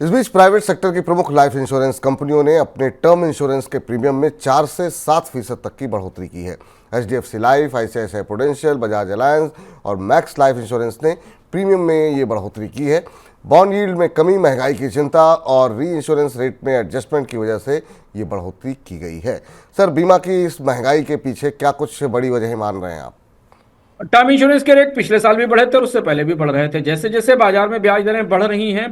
इस बीच private sector की प्रमुख लाइफ इंश्योरेंस कंपनियों ने अपने टर्म इंश्योरेंस के प्रीमियम में 4 से 7% तक की बढ़ोतरी की है। HDFC life, ICICI prudential, Bajaj alliance और मैक्स लाइफ इंश्योरेंस ने प्रीमियम में ये बढ़ोतरी की है। बॉन्ड यील्ड में कमी, महंगाई की चिंता और री इंश्योरेंस रेट में एडजस्टमेंट की वजह से ये बढ़ोतरी की गई है। सर, बीमा की इस महंगाई के पीछे क्या कुछ बड़ी वजह मान रहे हैं आप? टर्म इंश्योरेंस के रेट पिछले साल भी बढ़े थे और उससे पहले भी बढ़ रहे थे। जैसे जैसे बाजार में ब्याज दरें बढ़ रही हैं,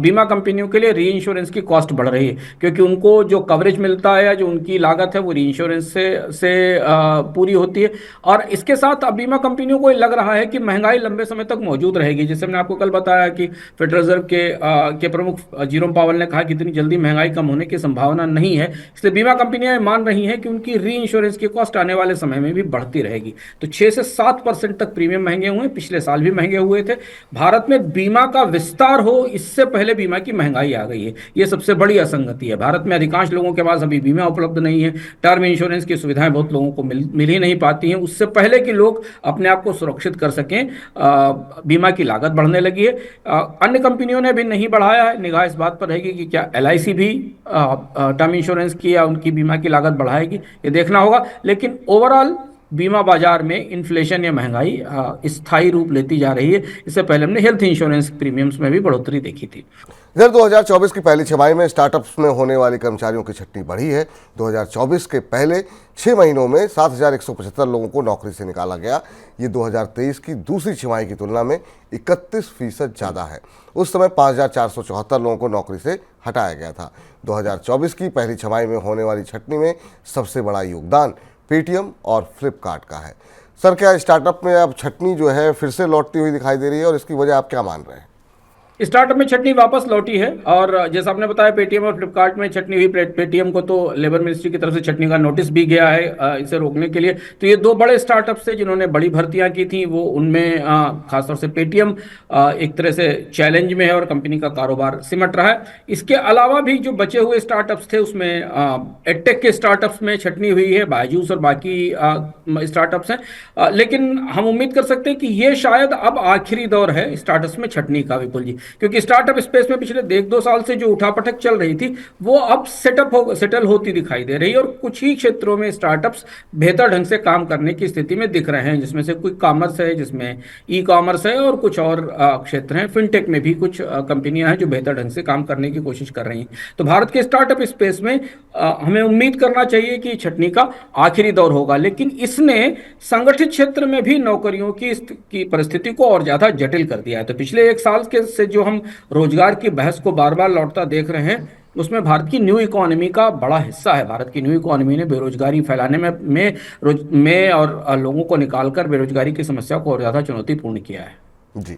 बीमा कंपनियों के लिए री इंश्योरेंस की कॉस्ट बढ़ रही है, क्योंकि उनको जो कवरेज मिलता है या जो उनकी लागत है वो री इंश्योरेंस से पूरी होती है। और इसके साथ अब बीमा कंपनियों को लग रहा है कि महंगाई लंबे समय तक मौजूद रहेगी। जैसे मैंने आपको कल बताया कि फेडरल रिजर्व के प्रमुख जीरोम पावल ने कहा कि इतनी जल्दी महंगाई कम होने की संभावना नहीं है, इसलिए बीमा कंपनियां मान रही हैं कि उनकी री इंश्योरेंस की कॉस्ट आने वाले समय में भी बढ़ती रहेगी। तो 6 से 7% तक प्रीमियम महंगे हुए हैं, पिछले साल भी महंगे हुए थे। भारत में बीमा का विस्तार हो इससे पहले बीमा की महंगाई आ गई है, ये सबसे बड़ी असंगति है। भारत में अधिकांश लोगों के पास अभी बीमा उपलब्ध नहीं है, टर्म इंश्योरेंस की सुविधाएं बहुत लोगों को मिल ही नहीं पाती हैं। उससे पहले कि लोग अपने आप को सुरक्षित कर सकें, बीमा की लागत बढ़ने लगी है। अन्य कंपनियों ने भी नहीं बढ़ाया है। निगाह इस बात पर रहेगी कि क्या एलआईसी भी टर्म इंश्योरेंस की या उनकी बीमा की लागत बढ़ाएगी, ये देखना होगा। लेकिन ओवरऑल बीमा बाजार में इन्फ्लेशन या महंगाई स्थायी रूप लेती जा रही है। इससे पहले हमने हेल्थ इंश्योरेंस प्रीमियम्स में भी बढ़ोतरी देखी थी। इधर 2024 की पहली छमाही में स्टार्टअप्स में होने वाली कर्मचारियों की छटनी बढ़ी है। 2024 के पहले 6 महीनों में 7,175 लोगों को नौकरी से निकाला गया। ये 2023 की दूसरी छमाही की तुलना में 31% ज़्यादा है। उस समय 5,474 लोगों को नौकरी से हटाया गया था। 2024 की पहली छमाही में होने वाली छटनी में सबसे बड़ा योगदान पेटीएम और फ्लिपकार्ट का है। सर, क्या स्टार्टअप में अब छटनी जो है फिर से लौटती हुई दिखाई दे रही है और इसकी वजह आप क्या मान रहे हैं? स्टार्टअप में छटनी वापस लौटी है, और जैसा आपने बताया पेटीएम और फ्लिपकार्ट में छटनी हुई। पेटीएम को तो लेबर मिनिस्ट्री की तरफ से छटनी का नोटिस भी गया है इसे रोकने के लिए। तो ये दो बड़े स्टार्टअप्स थे जिन्होंने बड़ी भर्तियां की थी, वो उनमें खासतौर से पेटीएम एक तरह से चैलेंज में है और कंपनी का कारोबार सिमट रहा है। इसके अलावा भी जो बचे हुए स्टार्टअप्स थे उसमें एडटेक के स्टार्टअप्स में छटनी हुई है, बायजूस और बाकी स्टार्टअप्स हैं। लेकिन हम उम्मीद कर सकते हैं कि ये शायद अब आखिरी दौर है स्टार्टअप्स में छटनी का, विपुल जी। क्योंकि स्टार्टअप स्पेस में पिछले 1-2 साल से जो उठापटक चल रही थी वो अब सेटल होती दिखाई दे रही है, और कुछ ही क्षेत्रों में स्टार्टअप्स बेहतर ढंग से काम करने की स्थिति में दिख रहे हैं, जिसमें से क्विक कॉमर्स है, जिसमें ई कॉमर्स है, और कुछ और क्षेत्र हैं। फिनटेक में भी कुछ कंपनियां हैं जो बेहतर ढंग से काम करने की कोशिश कर रही हैं। तो भारत के स्टार्टअप स्पेस में हमें उम्मीद करना चाहिए कि छटनी का आखिरी दौर होगा, लेकिन इसने संगठित क्षेत्र में भी नौकरियों की परिस्थिति को और ज्यादा जटिल कर दिया है। तो पिछले 1 साल के से जो हम रोजगार की बहस को बार बार लौटता देख रहे हैं, उसमें भारत की न्यू इकोनॉमी का बड़ा हिस्सा है। भारत की न्यू इकोनॉमी ने बेरोजगारी फैलाने में और लोगों को निकालकर बेरोजगारी की समस्या को और ज्यादा चुनौतीपूर्ण किया है। जी।